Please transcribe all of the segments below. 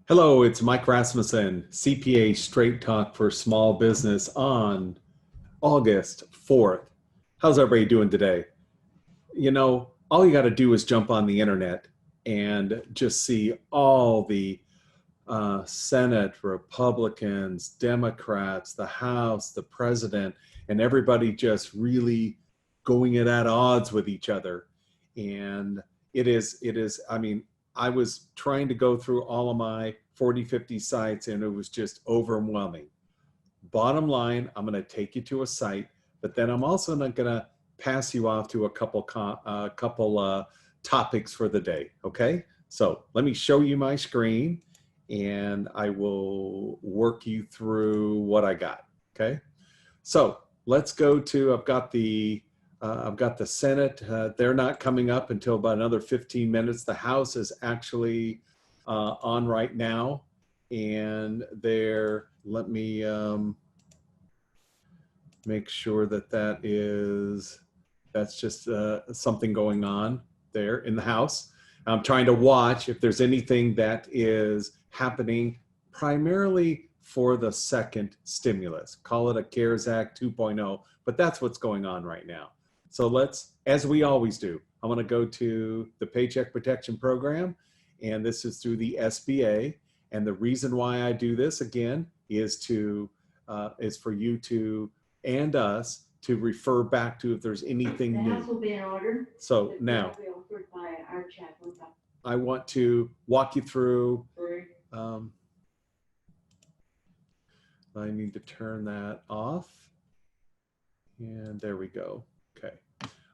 Hello, it's Mike Rasmussen, CPA Straight Talk for Small Business on August 4th. How's everybody doing today? All you got to do is jump on the internet and just see all the Senate, Republicans, Democrats, the House, the president, and everybody just really going it at odds with each other. And I was trying to go through all of my 40, 50 sites and it was just overwhelming. Bottom line, I'm going to take you to a site, but then I'm also not going to pass you off to a couple topics for the day. Okay. So let me show you my screen and I will work you through what I got. Okay. So let's go to, I've got the Senate. They're not coming up until about another 15 minutes. The House is actually on right now. And let me make sure that's just something going on there in the House. I'm trying to watch if there's anything that is happening primarily for the second stimulus. Call it a CARES Act 2.0, but that's what's going on right now. So let's, as we always do, I'm going to go to the Paycheck Protection Program, and this is through the SBA. And the reason why I do this again is for you to and us to refer back to if there's anything new. The House will be in order. So now I want to walk you through. I need to turn that off. And there we go. Okay.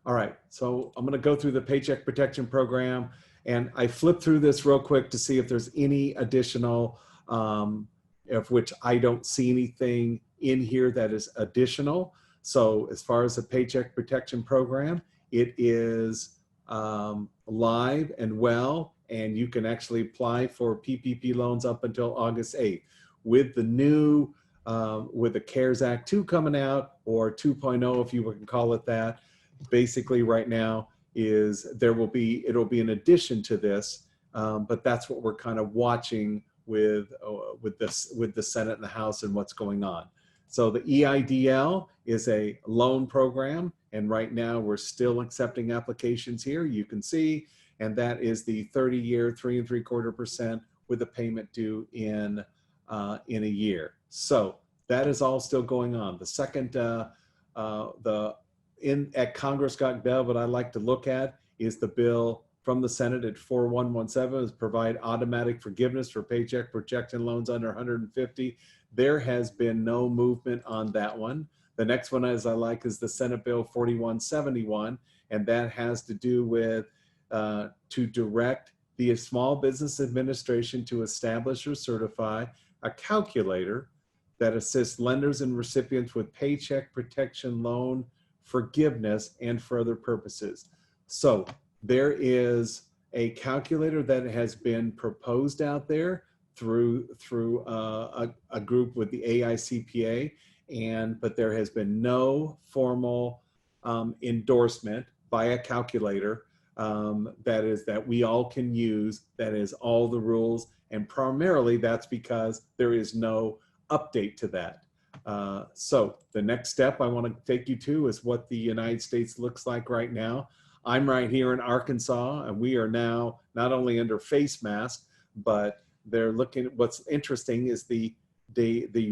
All right. So I'm going to go through the Paycheck Protection Program. And I flipped through this real quick to see if there's any additional, of which I don't see anything in here that is additional. So as far as the Paycheck Protection Program, it is live and well, and you can actually apply for PPP loans up until August 8th. With the new, with the CARES Act 2 coming out, or 2.0 if you can call it that, basically right now, it'll be an addition to this, but that's what we're kind of watching with the Senate and the House and what's going on. So the EIDL is a loan program, and right now we're still accepting applications here. You can see, and that is the 30-year 3.75% with a payment due in a year. So that is all still going on. The second at Congress.gov, what I like to look at is the bill from the Senate at 4117 is provide automatic forgiveness for paycheck protection loans under 150. There has been no movement on that one. The next one as I like is the Senate Bill 4171, and that has to do with to direct the Small Business Administration to establish or certify a calculator that assists lenders and recipients with paycheck protection loan forgiveness and for other purposes. So there is a calculator that has been proposed out there through a group with the AICPA, but there has been no formal endorsement by a calculator that we all can use, that is all the rules, and primarily that's because there is no update to that. So the next step I want to take you to is what the United States looks like right now. I'm right here in Arkansas, and we are now not only under face mask, but they're looking at what's interesting is the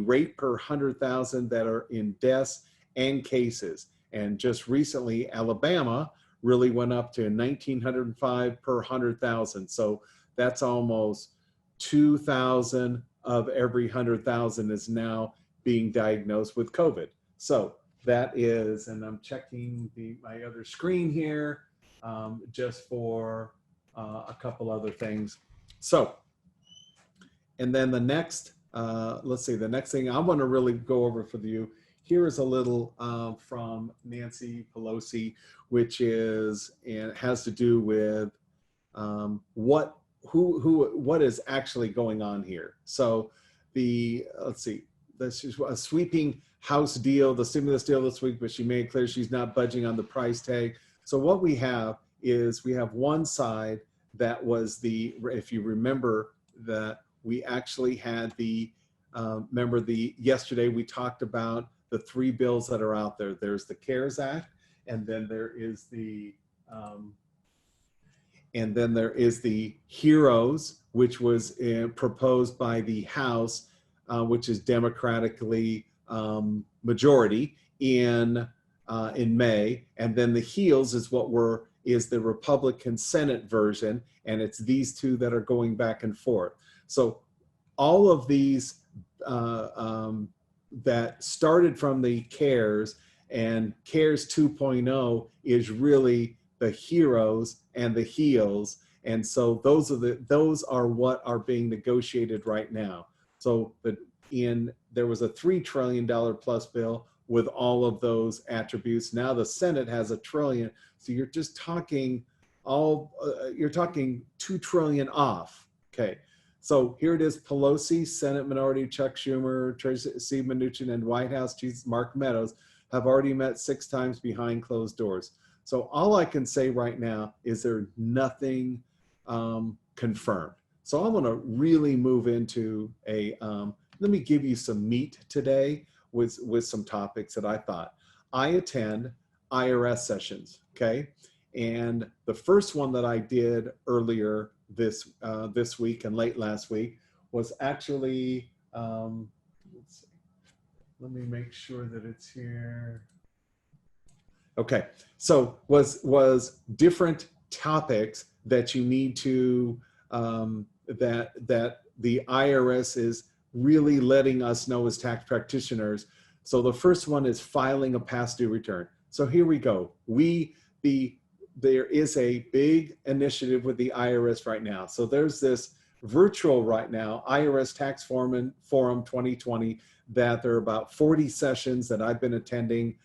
rate per 100,000 that are in deaths and cases. And just recently, Alabama really went up to 1,905 per 100,000. So that's almost 2,000 of every 100,000 is now being diagnosed with COVID. So that is, and I'm checking my other screen here just for a couple other things. So, and then the next, let's see, the next thing I want to really go over for you, here is a little from Nancy Pelosi, which is, and it has to do with what is actually going on here. So let's see, this is a sweeping House deal, the stimulus deal this week, but she made clear she's not budging on the price tag. So what we have is we have one side that was if you remember, that we actually had remember yesterday we talked about the three bills that are out there. There's the CARES Act, and then there is the HEROES, which was proposed by the House, which is democratically majority in May, and then the HEALS is the Republican Senate version, and it's these two that are going back and forth. So all of these that started from the CARES, and CARES 2.0 is really the HEROES and the HEALS, and so those are what are being negotiated right now. So there was a $3 trillion plus bill with all of those attributes. Now the Senate has $1 trillion, so you're just talking you're talking $2 trillion off. Okay, so here it is: Pelosi, Senate Minority Chuck Schumer, Steve Mnuchin, and White House Chief Mark Meadows have already met 6 times behind closed doors. So all I can say right now is there's nothing confirmed. So I'm going to really move into let me give you some meat today with some topics that I thought. I attend IRS sessions, okay? And the first one that I did earlier this week and late last week was actually, let's see, let me make sure that it's here. Okay, so was different topics that you need to, that the IRS is really letting us know as tax practitioners. So the first one is filing a past due return. So here we go. There is a big initiative with the IRS right now. So there's this virtual right now, IRS Tax Forum 2020, that there are about 40 sessions that I've been attending,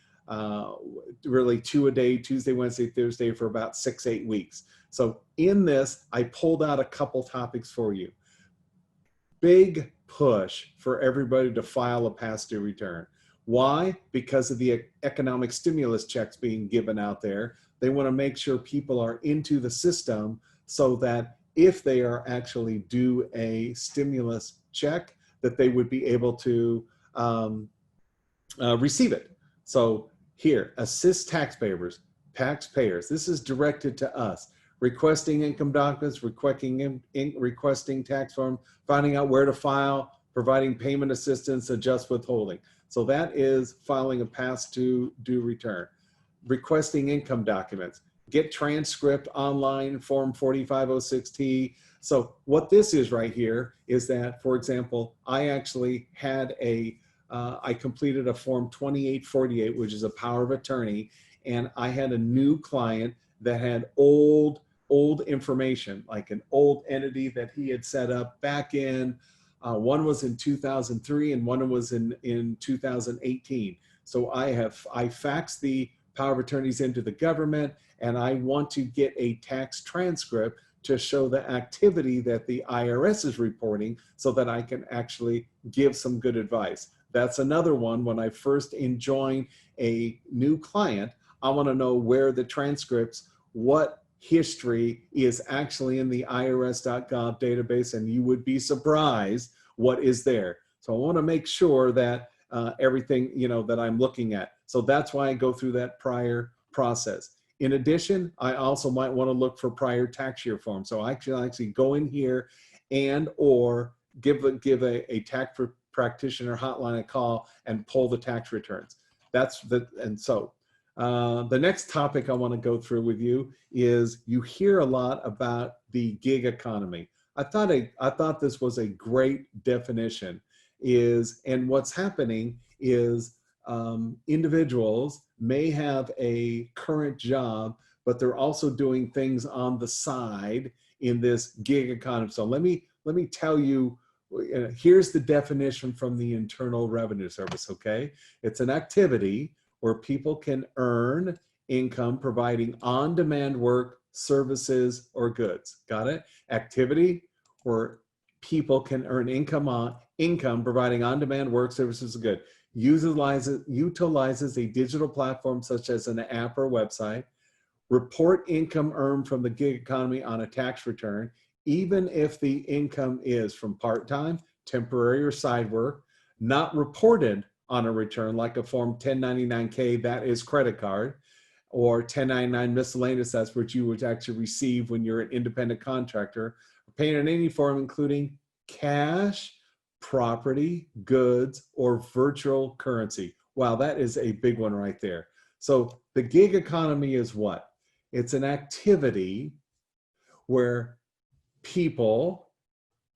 really 2 a day, Tuesday, Wednesday, Thursday, for about 6-8 weeks. So in this, I pulled out a couple topics for you. Big push for everybody to file a past due return. Why? Because of the economic stimulus checks being given out there. They want to make sure people are into the system so that if they are actually due a stimulus check, that they would be able to receive it. So here, assist taxpayers. This is directed to us. Requesting income documents, requesting tax form, finding out where to file, providing payment assistance, adjust withholding. So that is filing a past due return. Requesting income documents, get transcript online, form 4506T. So what this is right here is that, for example, I actually had I completed a form 2848, which is a power of attorney, and I had a new client that had old information, like an old entity that he had set up back in, one was in 2003 and one was in 2018. So I faxed the power of attorneys into the government, and I want to get a tax transcript to show the activity that the IRS is reporting so that I can actually give some good advice. That's another one. When I first join a new client, I want to know where the transcripts, what history is actually in the irs.gov database, and you would be surprised what is there. So I want to make sure that everything, that I'm looking at. So that's why I go through that prior process. In addition, I also might want to look for prior tax year forms. So I actually go in here or give a tax practitioner hotline a call and pull the tax returns. The next topic I want to go through with you is, you hear a lot about the gig economy. I thought this was a great definition. And what's happening is individuals may have a current job, but they're also doing things on the side in this gig economy. So let me tell you, here's the definition from the Internal Revenue Service, okay? It's an activity where people can earn income providing on-demand work, services, or goods. Got it? Activity where people can earn income providing on-demand work, services, or goods. Utilizes a digital platform such as an app or website. Report income earned from the gig economy on a tax return. even if the income is from part-time, temporary, or side work, not reported on a return like a Form 1099-K, that is credit card, or 1099 miscellaneous, that's what you would actually receive when you're an independent contractor, paying in any form, including cash, property, goods, or virtual currency. Wow, that is a big one right there. So the gig economy is what? It's an activity where people,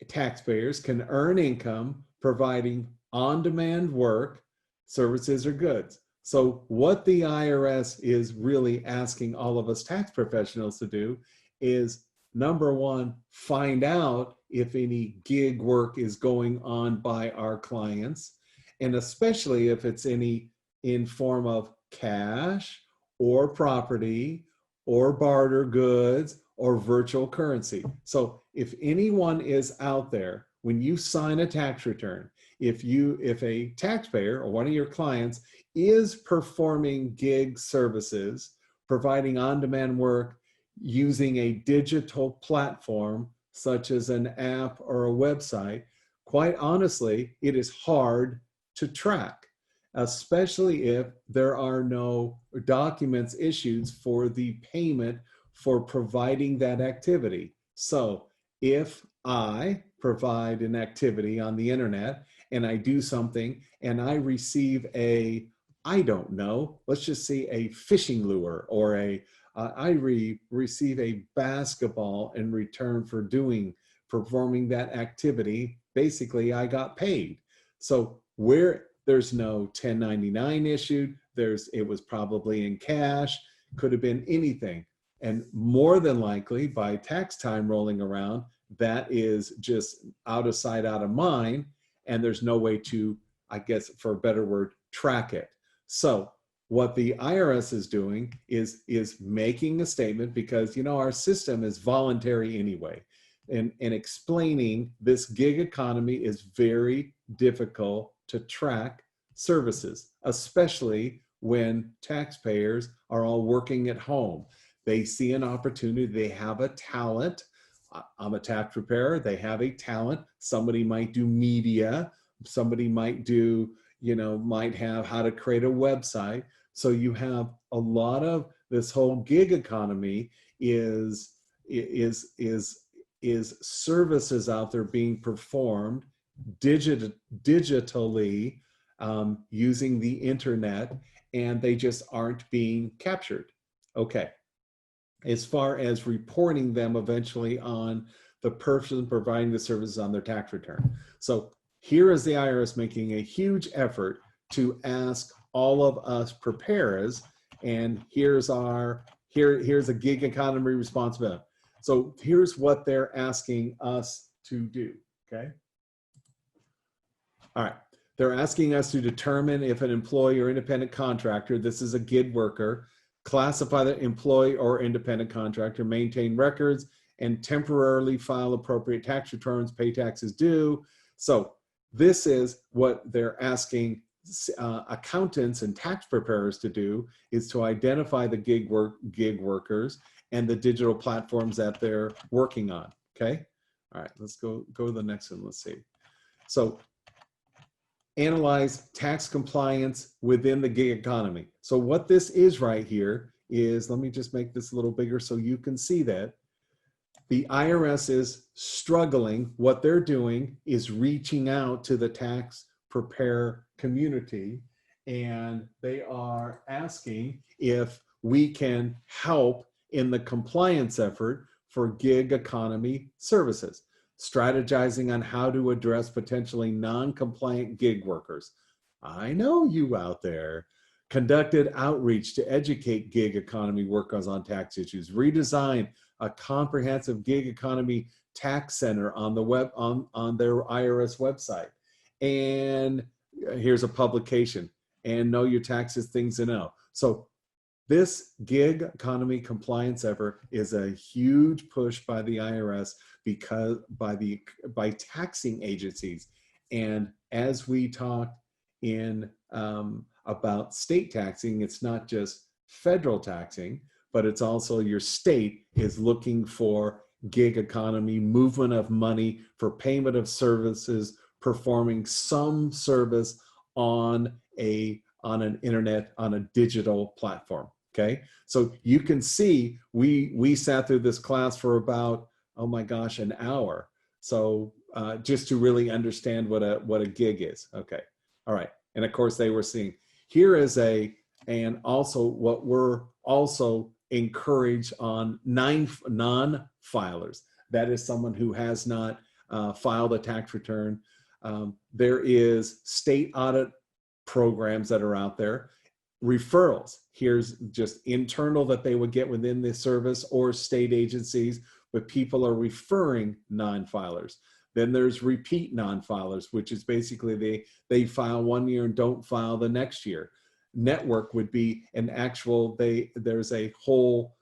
taxpayers, can earn income providing on-demand work, services, or goods. So what the IRS is really asking all of us tax professionals to do is, number one, find out if any gig work is going on by our clients, and especially if it's any in form of cash or property or barter goods or virtual currency. So if anyone is out there, when you sign a tax return, if a taxpayer or one of your clients is performing gig services, providing on-demand work using a digital platform such as an app or a website, quite honestly, it is hard to track, especially if there are no documents issued for the payment for providing that activity. So if I provide an activity on the internet and I do something and I receive a, I don't know, let's just say a fishing lure, or receive a basketball in return for performing that activity, basically I got paid. So where there's no 1099 issued, it was probably in cash, could have been anything. And more than likely, by tax time rolling around, that is just out of sight, out of mind, and there's no way to, I guess, for a better word, track it. So what the IRS is doing is making a statement, because our system is voluntary anyway, and explaining this gig economy is very difficult to track services, especially when taxpayers are all working at home. They see an opportunity, they have a talent. I'm a tax preparer, they have a talent. Somebody might do media, somebody might do, might have how to create a website. So you have a lot of this whole gig economy is services out there being performed digitally, using the internet, and they just aren't being captured. Okay. As far as reporting them eventually on the person providing the services on their tax return. So here is the IRS making a huge effort to ask all of us preparers, and here's a gig economy responsibility. So here's what they're asking us to do, okay? All right, they're asking us to determine if an employee or independent contractor, this is a gig worker, classify the employee or independent contractor, maintain records, and temporarily file appropriate tax returns, pay taxes due. So this is what they're asking accountants and tax preparers to do, is to identify the gig workers and the digital platforms that they're working on, okay? All right, let's go to the next one, let's see. So analyze tax compliance within the gig economy. So what this is right here is, let me just make this a little bigger so you can see that. The IRS is struggling. What they're doing is reaching out to the tax preparer community, and they are asking if we can help in the compliance effort for gig economy services, strategizing on how to address potentially non-compliant gig workers. I know you out there. Conducted outreach to educate gig economy workers on tax issues, redesign a comprehensive gig economy tax center on the web, on their IRS website. And here's a publication, and know your taxes, things to know. So this gig economy compliance effort is a huge push by the IRS, because by taxing agencies. And as we talked in about state taxing, it's not just federal taxing, but it's also your state is looking for gig economy, movement of money for payment of services, performing some service on an internet, on a digital platform. Okay, so you can see we sat through this class for about, oh my gosh, an hour. So just to really understand what a gig is. Okay, all right, and of course they were seeing here is and also what we're also encourage on non-filers. That is someone who has not filed a tax return. There is state audit programs that are out there. Referrals, here's just internal that they would get within the service or state agencies, but people are referring non-filers. Then there's repeat non-filers, which is basically they file 1 year and don't file the next year. Network would be an actual, there's a whole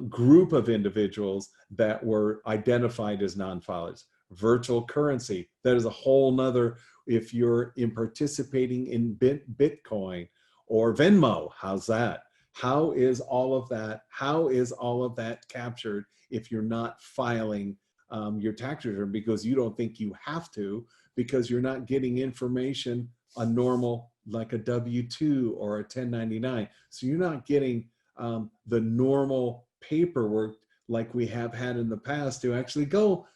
group of individuals that were identified as non-filers. Virtual currency, that is a whole nother, if you're in participating in Bitcoin or Venmo, how's that? How is all of that captured if you're not filing your tax return because you don't think you have to, because you're not getting information on normal, like a W-2 or a 1099. So you're not getting the normal paperwork like we have had in the past to actually go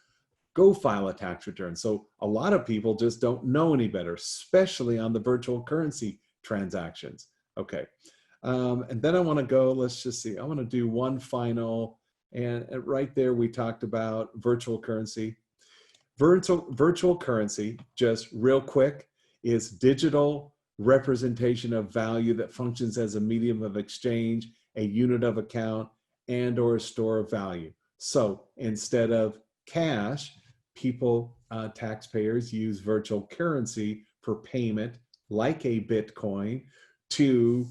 file a tax return. So a lot of people just don't know any better, especially on the virtual currency transactions. Okay, and then I want to go, let's just see, I want to do one final, and right there we talked about virtual currency. Virtual currency, just real quick, is digital representation of value that functions as a medium of exchange, a unit of account, and or a store of value. So instead of cash, taxpayers use virtual currency for payment, like a Bitcoin, to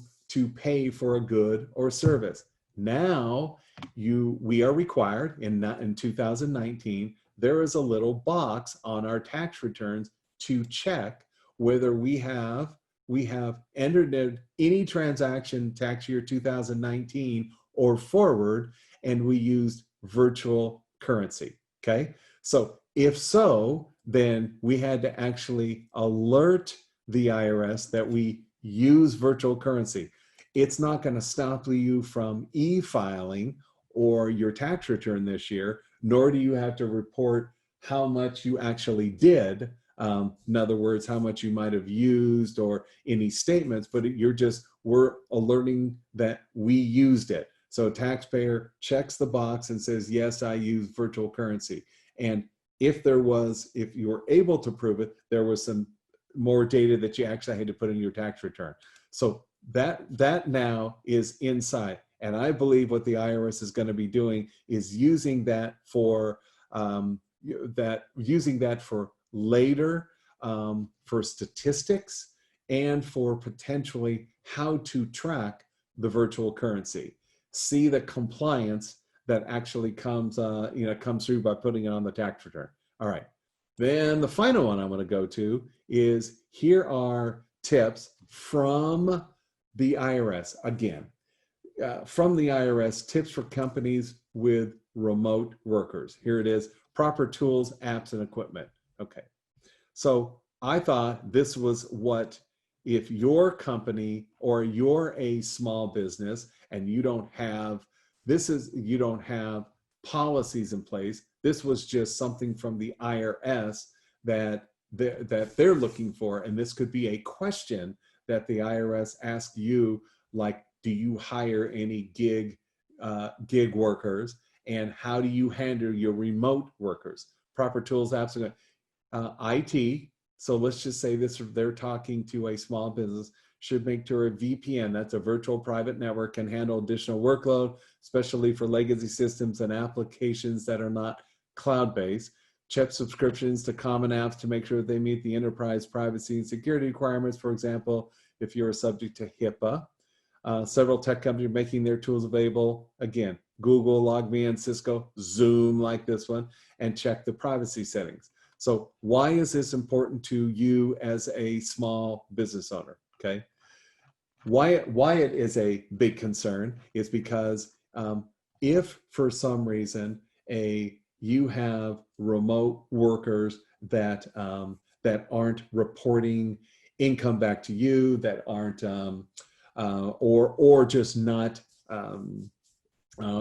pay for a good or service. Now, we are required in 2019, there is a little box on our tax returns to check whether we have entered in any transaction tax year 2019 or forward, and we used virtual currency. Okay, so if so, then we had to actually alert the IRS that we use virtual currency. It's not going to stop you from e-filing or your tax return this year, nor do you have to report how much you actually did. In other words, how much you might have used or any statements, but we're alerting that we used it. So a taxpayer checks the box and says, yes, I use virtual currency. And if you were able to prove it, there was some more data that you actually had to put in your tax return. So that now is inside. And I believe what the IRS is going to be doing is using that for later, for statistics and for potentially how to track the virtual currency. See the compliance that actually comes through by putting it on the tax return. All right. Then the final one I'm going to go to is, here are tips from the IRS. Again, from the IRS, tips for companies with remote workers. Here it is: proper tools, apps, and equipment. Okay. So I thought this was what, if your company or you're a small business and you don't have policies in place, this was just something from the IRS that they're looking for. And this could be a question that the IRS asks you, like, do you hire any gig workers, and how do you handle your remote workers? Proper tools, apps, IT. So let's just say they're talking to a small business, should make sure a VPN, that's a virtual private network, can handle additional workload, especially for legacy systems and applications that are not cloud-based. Check subscriptions to common apps to make sure that they meet the enterprise privacy and security requirements. For example, if you're subject to HIPAA. Several tech companies are making their tools available. Again, Google, LogMeIn, Cisco, Zoom, like this one, and check the privacy settings. So why is this important to you as a small business owner? Okay. Why it is a big concern is because if for some reason you have remote workers that that aren't reporting income back to you, that aren't or just not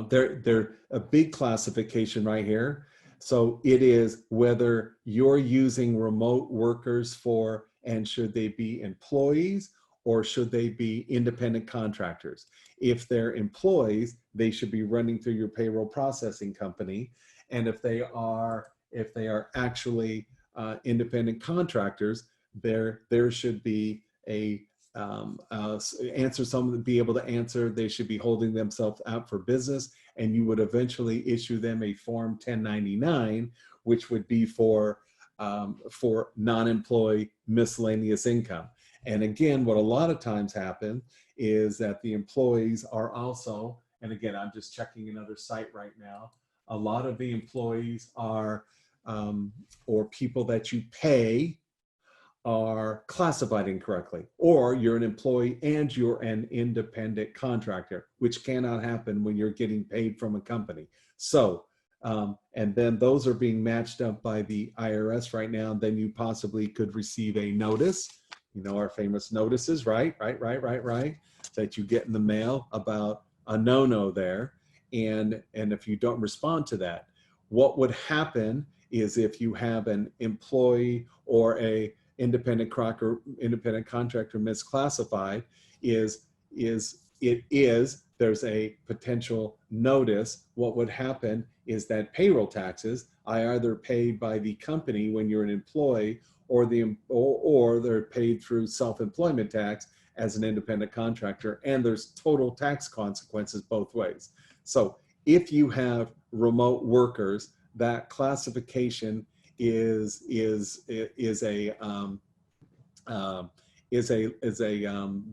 they're a big classification right here. So it is whether you're using remote workers for, and should they be employees or should they be independent contractors? If they're employees, they should be running through your payroll processing company. And if they are actually independent contractors, there should be a answer, someone to be able to answer. They should be holding themselves out for business, and you would eventually issue them a form 1099, which would be for non-employee miscellaneous income. And again, what a lot of times happen is that the employees are also, and again, I'm just checking another site right now, a lot of the employees are, or people that you pay, are classified incorrectly, or you're an employee and you're an independent contractor, which cannot happen when you're getting paid from a company. So, and then those are being matched up by the IRS right now. And then you possibly could receive a notice, you know, our famous notices, right, that you get in the mail about a no-no there. And if you don't respond to that, what would happen is if you have an employee or a independent contractor misclassified, there's a potential notice. What would happen is that payroll taxes are either paid by the company when you're an employee, or they're paid through self-employment tax as an independent contractor, and there's total tax consequences both ways. So if you have remote workers, that classification is a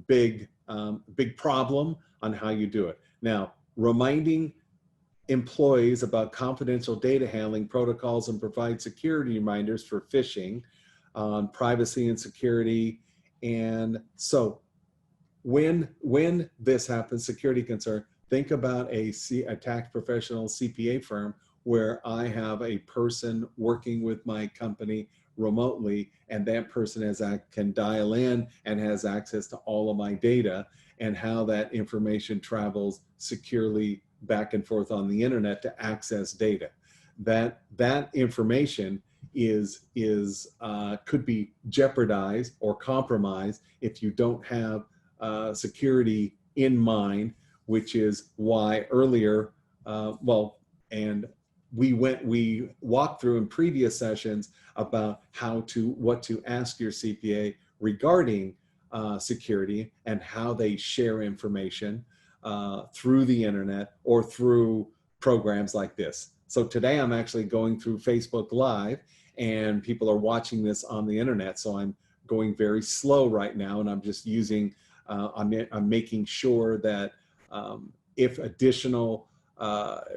big problem on how you do it. Now, reminding employees about confidential data handling protocols and provide security reminders for phishing on privacy and security. And so when this happens, security concern, think about a tax professional CPA firm where I have a person working with my company remotely, and that person can dial in and has access to all of my data, and how that information travels securely back and forth on the internet to access data. That information could be jeopardized or compromised if you don't have security in mind, which is why earlier, and we walked through in previous sessions about what to ask your CPA regarding security and how they share information through the internet or through programs like this. So today I'm actually going through Facebook Live, and people are watching this on the internet. So I'm going very slow right now, and I'm just using, I'm making sure that if additional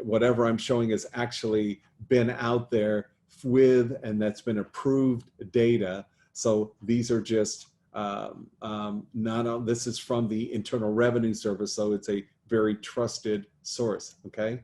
whatever I'm showing has actually been out there and that's been approved data. So these are just this is from the Internal Revenue Service, so it's a very trusted source, okay?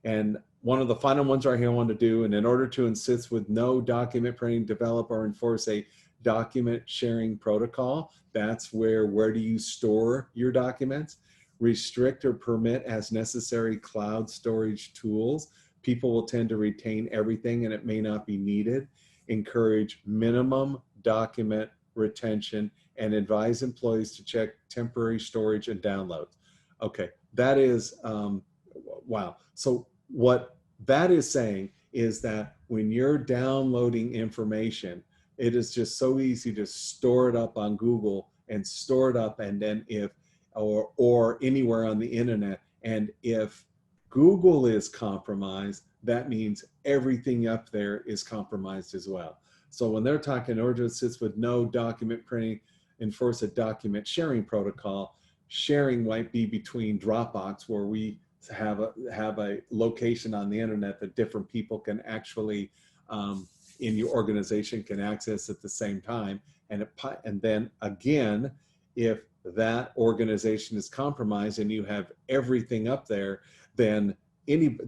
And one of the final ones right here I want to do, and in order to insist with no document printing, develop or enforce a document sharing protocol, that's where do you store your documents? Restrict or permit as necessary cloud storage tools. People will tend to retain everything and it may not be needed. Encourage minimum document retention and advise employees to check temporary storage and downloads. Okay, that is, wow. So what that is saying is that when you're downloading information, it is just so easy to store it up on Google and store it up, and then or anywhere on the internet. And if Google is compromised, that means everything up there is compromised as well. So when they're talking in order to assist with no document printing, enforce a document sharing protocol, sharing might be between Dropbox, where we have a location on the internet that different people can actually in your organization can access at the same time. And then again, if that organization is compromised and you have everything up there, then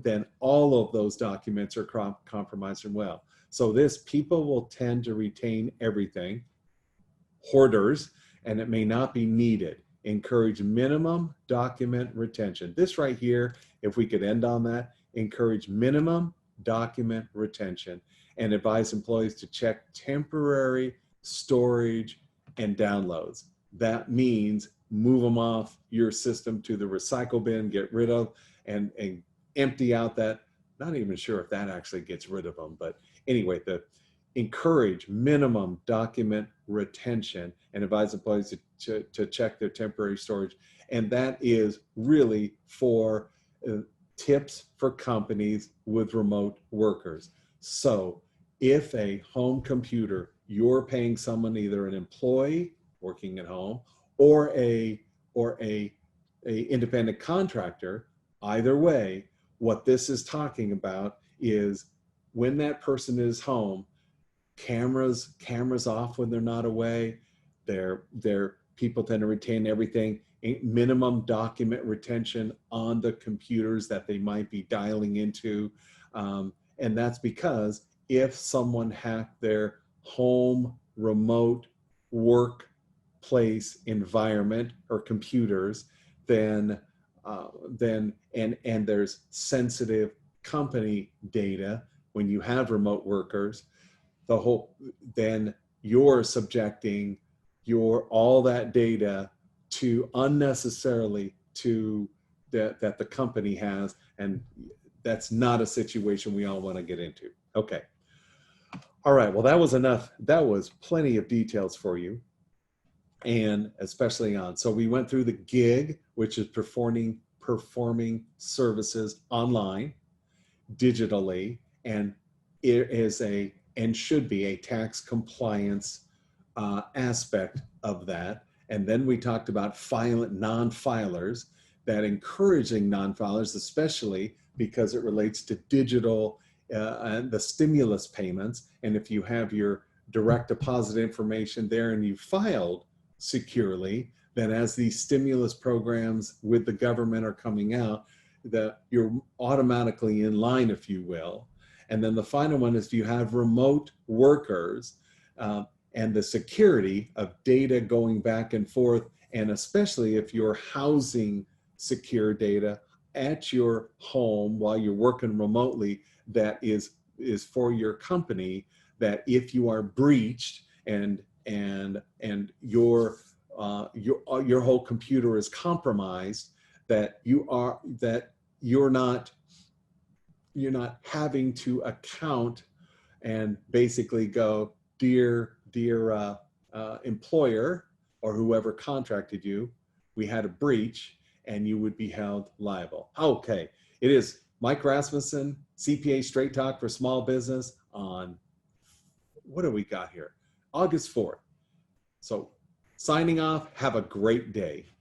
then all of those documents are compromised as well. So people will tend to retain everything, hoarders, and it may not be needed. Encourage minimum document retention. This right here, if we could end on that, encourage minimum document retention and advise employees to check temporary storage and downloads. That means move them off your system to the recycle bin, get rid of, and empty out that. Not even sure if that actually gets rid of them, but anyway, encourage minimum document retention and advise employees to check their temporary storage. And that is really for tips for companies with remote workers. So if a home computer, you're paying someone, either an employee working at home or a independent contractor, either way, what this is talking about is when that person is home, cameras off when they're not away. People tend to retain everything. Minimum document retention on the computers that they might be dialing into. And that's because if someone hacked their home remote workplace environment or computers, then there's sensitive company data when you have remote workers, then you're subjecting all that data to unnecessarily that the company has, and that's not a situation we all want to get into. Okay. All right. Well, that was enough. That was plenty of details for you, and especially so we went through the gig, which is performing services online, digitally, and it is and should be a tax compliance aspect of that. And then we talked about non-filers, that encouraging non-filers, especially because it relates to digital and the stimulus payments. And if you have your direct deposit information there and you filed securely, then as these stimulus programs with the government are coming out, you're automatically in line, if you will. And then the final one is, do you have remote workers and the security of data going back and forth, and especially if you're housing secure data at your home while you're working remotely, that is for your company, that if you are breached and your whole computer is compromised, that you're not having to account and basically go, dear employer or whoever contracted you, we had a breach, and you would be held liable. Okay, it is Mike Rasmussen, CPA Straight Talk for Small Business on, what do we got here? August 4th. So signing off, have a great day.